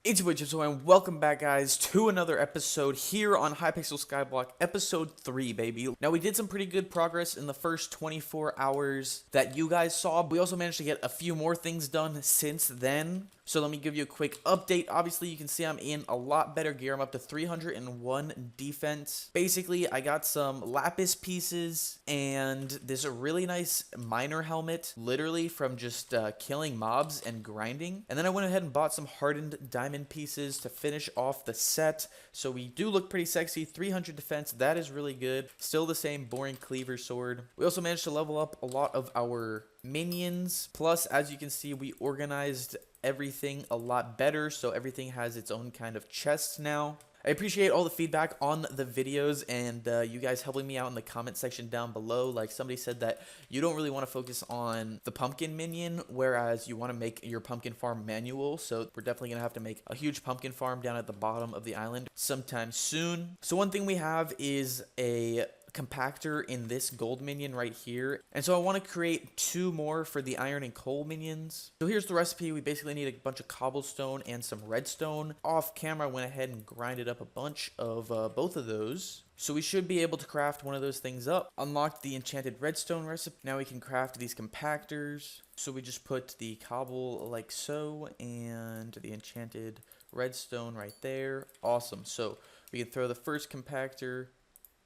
It's Hypixel and welcome back guys to another episode here on Hypixel Skyblock, episode 3, baby. Now we did some pretty good progress in the first 24 hours that you guys saw. We also managed to get a few more things done since then. So let me give you a quick update. Obviously, you can see I'm in a lot better gear. I'm up to 301 defense. Basically, I got some lapis pieces and this really nice miner helmet, literally from just killing mobs and grinding. And then I went ahead and bought some hardened diamond pieces to finish off the set. So we do look pretty sexy. 300 defense, that is really good. Still the same boring cleaver sword. We also managed to level up a lot of our minions. Plus, as you can see, we organized everything a lot better, so everything has its own kind of chest now. I appreciate all the feedback on the videos and you guys helping me out in the comment section down below. Like somebody said that you don't really want to focus on the pumpkin minion, whereas you want to make your pumpkin farm manual. So we're definitely going to have to make a huge pumpkin farm down at the bottom of the island sometime soon. So one thing we have is a compactor in this gold minion right here, and so I want to create 2 more for the iron and coal minions. So here's the recipe. We basically need a bunch of cobblestone and some redstone. Off camera I went ahead and grinded up a bunch of both of those, so we should be able to craft one of those things up. Unlocked the enchanted redstone recipe. Now we can craft these compactors. So we just put the cobble like so and the enchanted redstone right there. Awesome. So we can throw the first compactor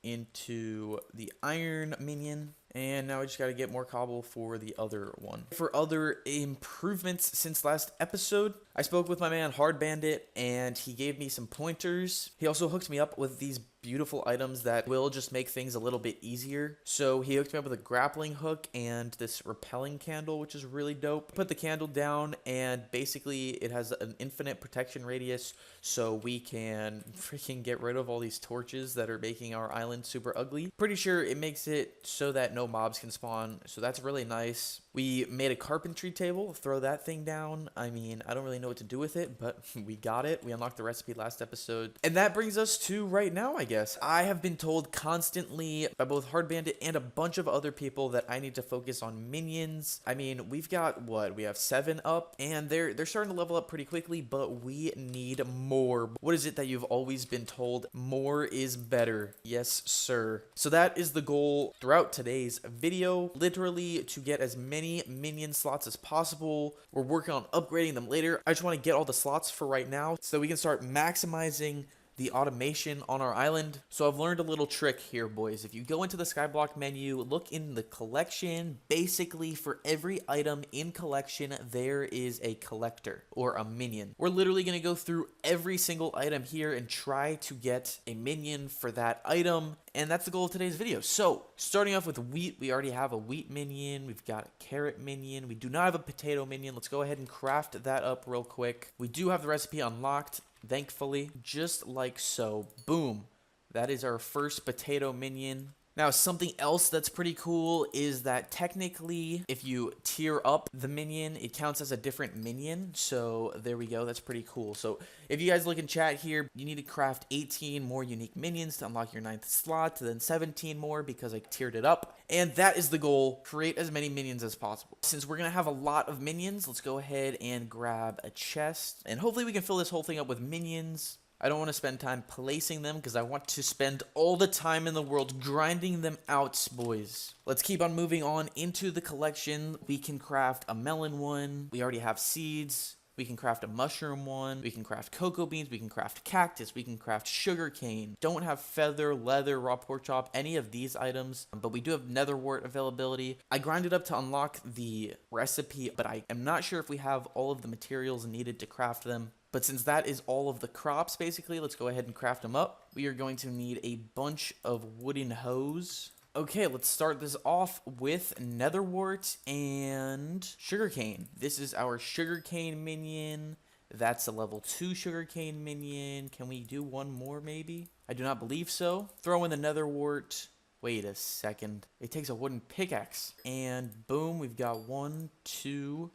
into the iron minion, and now we just got to get more cobble for the other one. For other improvements since last episode, I spoke with my man Hard Bandit and he gave me some pointers. He also hooked me up with these beautiful items that will just make things a little bit easier. So he hooked me up with a grappling hook and this repelling candle, which is really dope. Put the candle down and basically it has an infinite protection radius, so we can freaking get rid of all these torches that are making our island super ugly. Pretty sure it makes it so that no mobs can spawn, so that's really nice. We made a carpentry table. Throw that thing down. I mean, I don't really know what to do with it, but we got it. We unlocked the recipe last episode. And that brings us to right now, I guess. I have been told constantly by both Hard Bandit and a bunch of other people that I need to focus on minions. I mean, we've got, what? We have 7 up, and they're starting to level up pretty quickly, but we need more. What is it that you've always been told? More is better. Yes, sir. So that is the goal throughout today's video, literally to get as many minion slots as possible. We're working on upgrading them later. I just want to get all the slots for right now so we can start maximizing the automation on our island. So I've learned a little trick here, boys. If you go into the Skyblock menu, look in the collection, basically for every item in collection, there is a collector or a minion. We're literally going to go through every single item here and try to get a minion for that item. And that's the goal of today's video. So, starting off with wheat, we already have a wheat minion. We've got a carrot minion. We do not have a potato minion. Let's go ahead and craft that up real quick. We do have the recipe unlocked, thankfully, just like so. Boom. That is our first potato minion. Now, something else that's pretty cool is that technically, if you tier up the minion, it counts as a different minion. So there we go. That's pretty cool. So if you guys look in chat here, you need to craft 18 more unique minions to unlock your 9th slot, then 17 more because I tiered it up. And that is the goal. Create as many minions as possible. Since we're going to have a lot of minions, let's go ahead and grab a chest. And hopefully we can fill this whole thing up with minions. I don't want to spend time placing them because I want to spend all the time in the world grinding them out, boys. Let's keep on moving on into the collection. We can craft a melon one. We already have seeds. We can craft a mushroom one. We can craft cocoa beans. We can craft cactus. We can craft sugar cane. Don't have feather, leather, raw pork chop, any of these items, but we do have nether wart availability. I grinded up to unlock the recipe, but I am not sure if we have all of the materials needed to craft them. But since that is all of the crops, basically, let's go ahead and craft them up. We are going to need a bunch of wooden hoes. Okay, let's start this off with netherwort and sugarcane. This is our sugarcane minion. That's a level 2 sugarcane minion. Can we do one more, maybe? I do not believe so. Throw in the netherwort. Wait a second. It takes a wooden pickaxe. And boom, we've got 1, 2.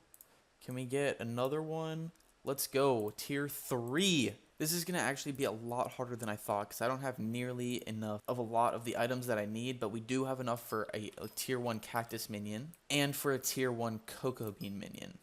Can we get another one? Let's go. Tier 3. This is going to actually be a lot harder than I thought because I don't have nearly enough of a lot of the items that I need, but we do have enough for a tier 1 cactus minion and for a tier 1 cocoa bean minion.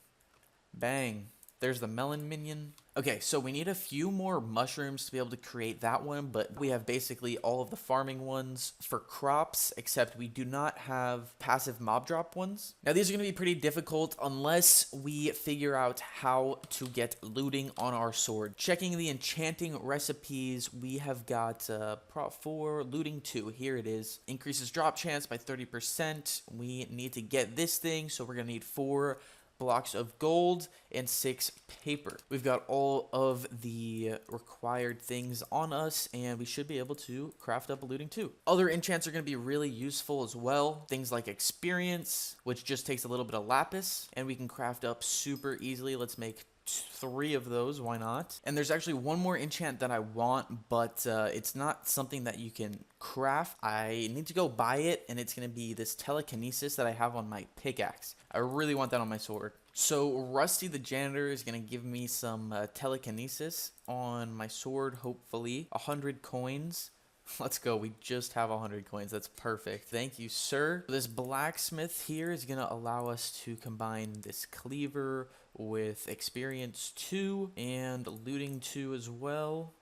Bang. There's the melon minion. Okay, so we need a few more mushrooms to be able to create that one, but we have basically all of the farming ones for crops, except we do not have passive mob drop ones. Now, these are going to be pretty difficult unless we figure out how to get looting on our sword. Checking the enchanting recipes, we have got prop 4, looting 2. Here it is. Increases drop chance by 30%. We need to get this thing, so we're going to need 4 blocks of gold and 6 paper. We've got all of the required things on us, and we should be able to craft up a looting too. Other enchants are going to be really useful as well. Things like experience, which just takes a little bit of lapis, and we can craft up super easily. Let's make 3 of those, why not? And there's actually one more enchant that I want, but it's not something that you can craft. I need to go buy it, and it's going to be this telekinesis that I have on my pickaxe. I really want that on my sword. So Rusty the janitor is going to give me some telekinesis on my sword, hopefully. 100 coins. Let's go. We just have 100 coins. That's perfect. Thank you, sir. This blacksmith here is going to allow us to combine this cleaver with experience 2 and looting 2 as well.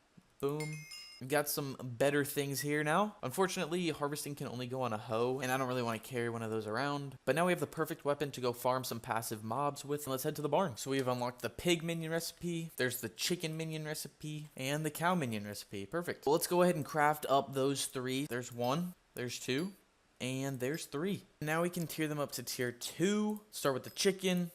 Boom. We've got some better things here now. Unfortunately, harvesting can only go on a hoe, and I don't really want to carry one of those around. But now we have the perfect weapon to go farm some passive mobs with, and let's head to the barn. So we've unlocked the pig minion recipe, there's the chicken minion recipe, and the cow minion recipe. Perfect. Well, let's go ahead and craft up those 3. There's 1, there's 2, and there's 3. Now we can tier them up to tier 2. Start with the chicken,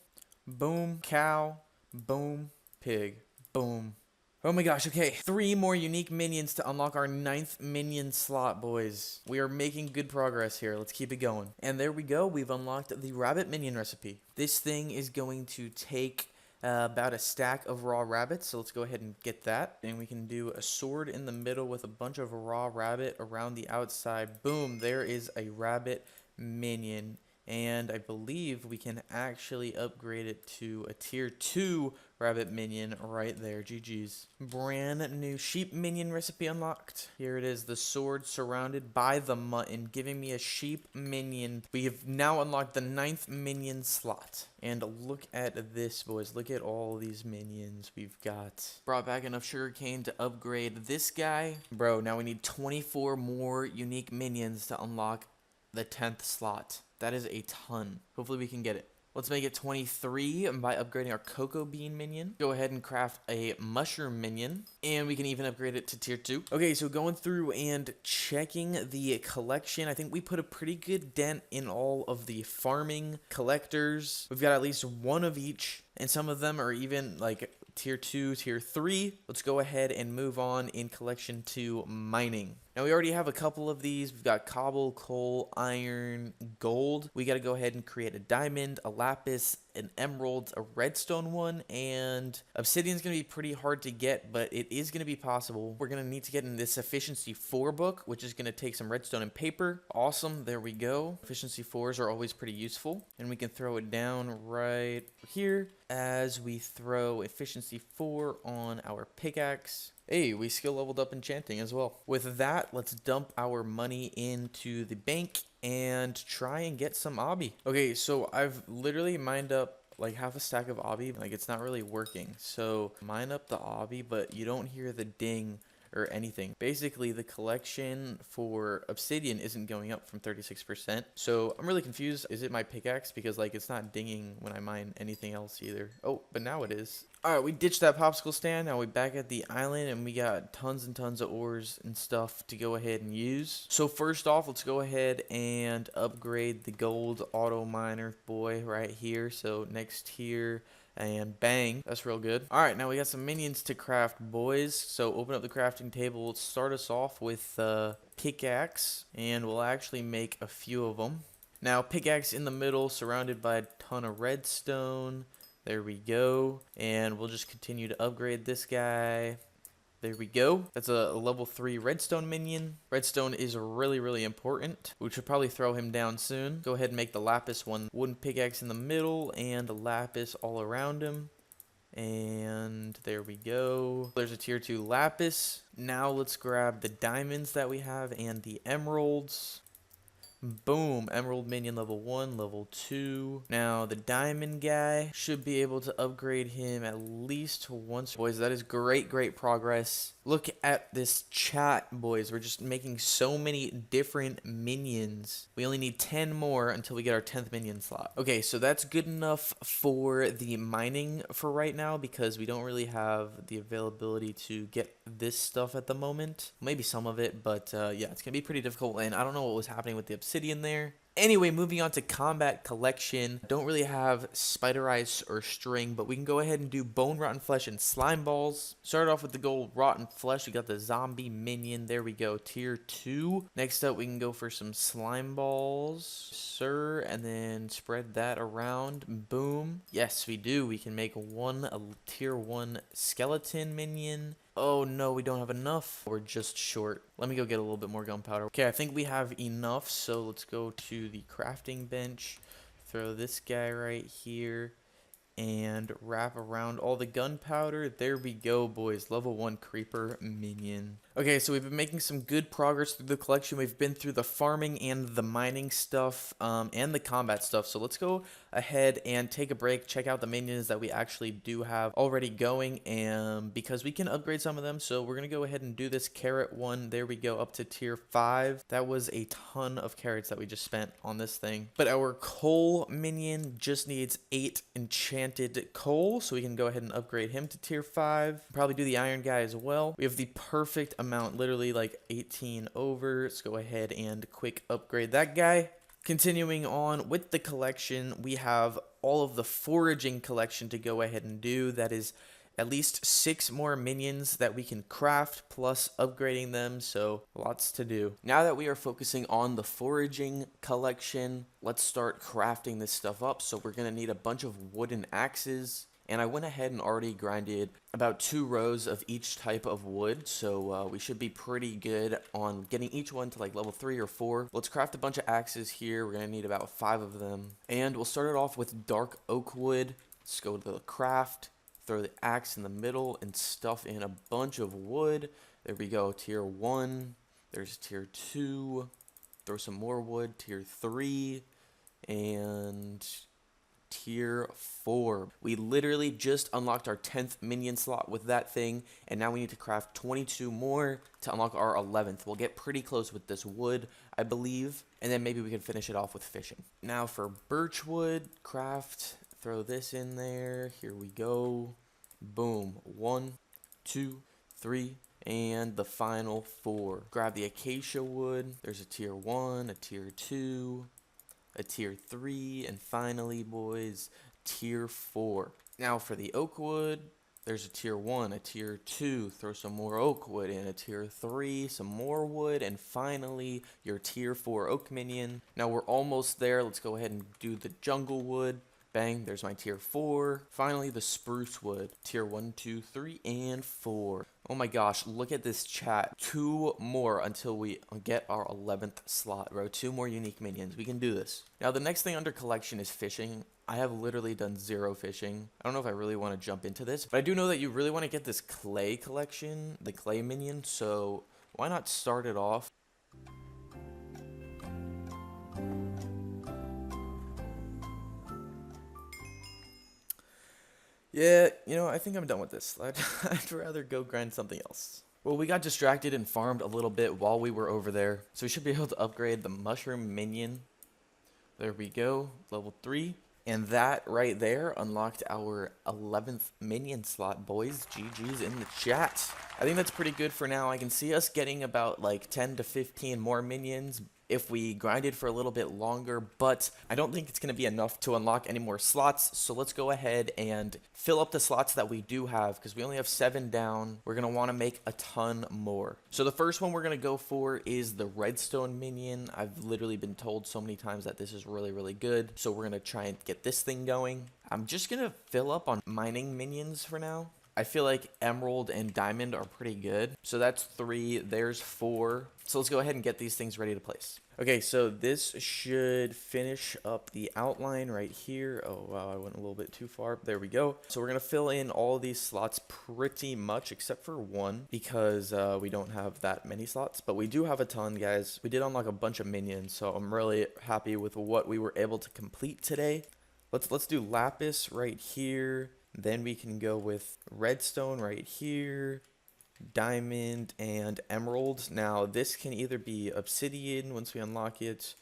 boom, cow, boom, pig, boom. Oh my gosh, okay. 3 more unique minions to unlock our 9th minion slot, boys. We are making good progress here. Let's keep it going. And there we go. We've unlocked the rabbit minion recipe. This thing is going to take about a stack of raw rabbits. So let's go ahead and get that. And we can do a sword in the middle with a bunch of raw rabbit around the outside. Boom, there is a rabbit minion. And I believe we can actually upgrade it to a tier 2 rabbit minion right there. GG's. Brand new sheep minion recipe unlocked. Here it is, the sword surrounded by the mutton, giving me a sheep minion. We have now unlocked the 9th minion slot. And look at this, boys. Look at all these minions we've got. Brought back enough sugarcane to upgrade this guy. Bro, now we need 24 more unique minions to unlock the 10th slot. That is a ton. Hopefully we can get it. Let's make it 23 by upgrading our cocoa bean minion. Go ahead and craft a mushroom minion. And we can even upgrade it to tier 2. Okay, so going through and checking the collection. I think we put a pretty good dent in all of the farming collectors. We've got at least 1 of each. And some of them are even like tier 2, tier 3. Let's go ahead and move on in collection to mining. Now, we already have a couple of these. We've got cobble, coal, iron, gold. We got to go ahead and create a diamond, a lapis, an emerald, a redstone one, and obsidian's going to be pretty hard to get, but it is going to be possible. We're going to need to get in this efficiency 4 book, which is going to take some redstone and paper. Awesome. There we go. Efficiency 4s are always pretty useful, and we can throw it down right here as we throw efficiency 4 on our pickaxe. Hey, we skill leveled up enchanting as well. With that, let's dump our money into the bank and try and get some obby. Okay, so I've literally mined up like half a stack of obby. Like, it's not really working. So mine up the obby, but you don't hear the ding or anything. Basically, the collection for obsidian isn't going up from 36%. So I'm really confused. Is it my pickaxe? Because like it's not dinging when I mine anything else either. Oh, but now it is. All right, we ditched that popsicle stand. Now we're back at the island and we got tons and tons of ores and stuff to go ahead and use. So first off, let's go ahead and upgrade the gold auto miner boy right here. So next here. And bang, that's real good. All right, now we got some minions to craft, boys. So open up the crafting table. Let's start us off with pickaxe, and we'll actually make a few of them. Now, pickaxe in the middle, surrounded by a ton of redstone. There we go. And we'll just continue to upgrade this guy. There we go. That's a level 3 redstone minion. Redstone is really, really important. We should probably throw him down soon. Go ahead and make the lapis one. Wooden pickaxe in the middle and a lapis all around him. And there we go. There's a tier 2 lapis. Now let's grab the diamonds that we have and the emeralds. Boom, emerald minion level 1, level 2. Now the diamond guy should be able to upgrade him at least once. Boys, that is great progress. Look at this chat, boys. We're just making so many different minions. We only need 10 more until we get our 10th minion slot. Okay, so that's good enough for the mining for right now because we don't really have the availability to get this stuff at the moment. Maybe some of it, but yeah, it's gonna be pretty difficult, and I don't know what was happening with the obsidian there. Anyway, moving on to combat collection. Don't really have spider ice or string, but we can go ahead and do bone rotten flesh and slime balls. Start off with the gold rotten flesh. We got the zombie minion. There we go, tier 2. Next up, we can go for some slime balls, sir, and then spread that around. Boom. Yes, we do. We can make a tier 1 skeleton minion. Oh no, we don't have enough. We're just short. Let me go get a little bit more gunpowder. Okay, I think we have enough, so let's go to the crafting bench. Throw this guy right here and wrap around all the gunpowder. There we go, boys. Level 1 creeper minion. Okay, so we've been making some good progress through the collection. We've been through the farming and the mining stuff and the combat stuff. So let's go ahead and take a break, check out the minions that we actually do have already going, and because we can upgrade some of them. So we're going to go ahead and do this carrot one. There we go, up to tier 5. That was a ton of carrots that we just spent on this thing. But our coal minion just needs 8 enchanted coal, so we can go ahead and upgrade him to tier 5. Probably do the iron guy as well. We have the perfect amount, literally like 18 over. Let's go ahead and quick upgrade that guy. Continuing on with the collection, we have all of the foraging collection to go ahead and do. That is at least 6 more minions that we can craft, plus upgrading them, so lots to do. Now that we are focusing on the foraging collection, let's start crafting this stuff up. So we're going to need a bunch of wooden axes, and I went ahead and already grinded about 2 rows of each type of wood, so we should be pretty good on getting each one to like level 3 or 4. Let's craft a bunch of axes here. We're going to need about 5 of them, and we'll start it off with dark oak wood. Let's go to the craft. Throw the axe in the middle and stuff in a bunch of wood. There we go, tier 1. There's tier 2. Throw some more wood, tier 3. And tier 4. We literally just unlocked our 10th minion slot with that thing, and now we need to craft 22 more to unlock our 11th. We'll get pretty close with this wood, I believe, and then maybe we can finish it off with fishing. Now for birch wood, craft. Throw this in there. Here we go. Boom. 1, 2, 3, and the final 4. Grab the acacia wood. There's a tier 1, a tier 2, a tier 3, and finally, boys, tier 4. Now for the oak wood, there's a tier 1, a tier 2, throw some more oak wood in, a tier 3, some more wood, and finally your tier 4 oak minion. Now we're almost there. Let's go ahead and do the jungle wood. Bang, there's my tier 4. Finally, the spruce wood. Tier 1, 2, 3, and 4. Oh my gosh, look at this chat. 2 more until we get our 11th slot, bro. 2 more unique minions. We can do this. Now, the next thing under collection is fishing. I have literally done 0 fishing. I don't know if I really want to jump into this, but I do know that you really want to get this clay collection, the clay minion, so why not start it off? Yeah, you know, I think I'm done with this. I'd rather go grind something else. Well, we got distracted and farmed a little bit while we were over there, so we should be able to upgrade the mushroom minion. There we go, level 3. And that right there unlocked our 11th minion slot, boys. GG's in the chat. I think that's pretty good for now. I can see us getting about like 10 to 15 more minions if we grinded for a little bit longer, but I don't think it's going to be enough to unlock any more slots. So let's go ahead and fill up the slots that we do have, because we only have 7 down. We're going to want to make a ton more. So the first one we're going to go for is the redstone minion. I've literally been told so many times that this is really good. So we're going to try and get this thing going. I'm just going to fill up on mining minions for now. I feel like emerald and diamond are pretty good. So that's 3, there's 4. So let's go ahead and get these things ready to place. Okay, so this should finish up the outline right here. Oh, wow, I went a little bit too far. There we go. So we're going to fill in all these slots pretty much, except for one, because we don't have that many slots. But we do have a ton, guys. We did unlock a bunch of minions, so I'm really happy with what we were able to complete today. Let's do lapis right here. Then we can go with redstone right here, diamond, and emerald. Now this can either be obsidian once we unlock it,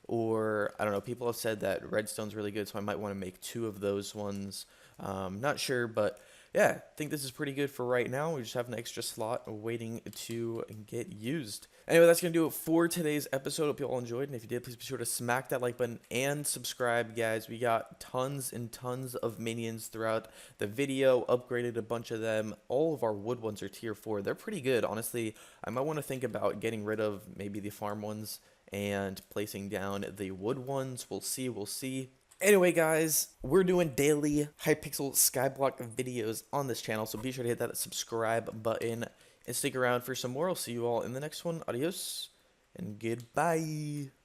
or I don't know, people have said that redstone's really good, so I might want to make two of those ones. Not sure, but yeah, I think this is pretty good for right now. We just have an extra slot waiting to get used. Anyway, that's going to do it for today's episode. Hope you all enjoyed, and if you did, please be sure to smack that like button and subscribe, guys. We got tons and tons of minions throughout the video, upgraded a bunch of them. All of our wood ones are tier 4. They're pretty good, honestly. I might want to think about getting rid of maybe the farm ones and placing down the wood ones. We'll see, we'll see. Anyway, guys, we're doing daily Hypixel Skyblock videos on this channel, so be sure to hit that subscribe button and stick around for some more. I'll see you all in the next one. Adios and goodbye.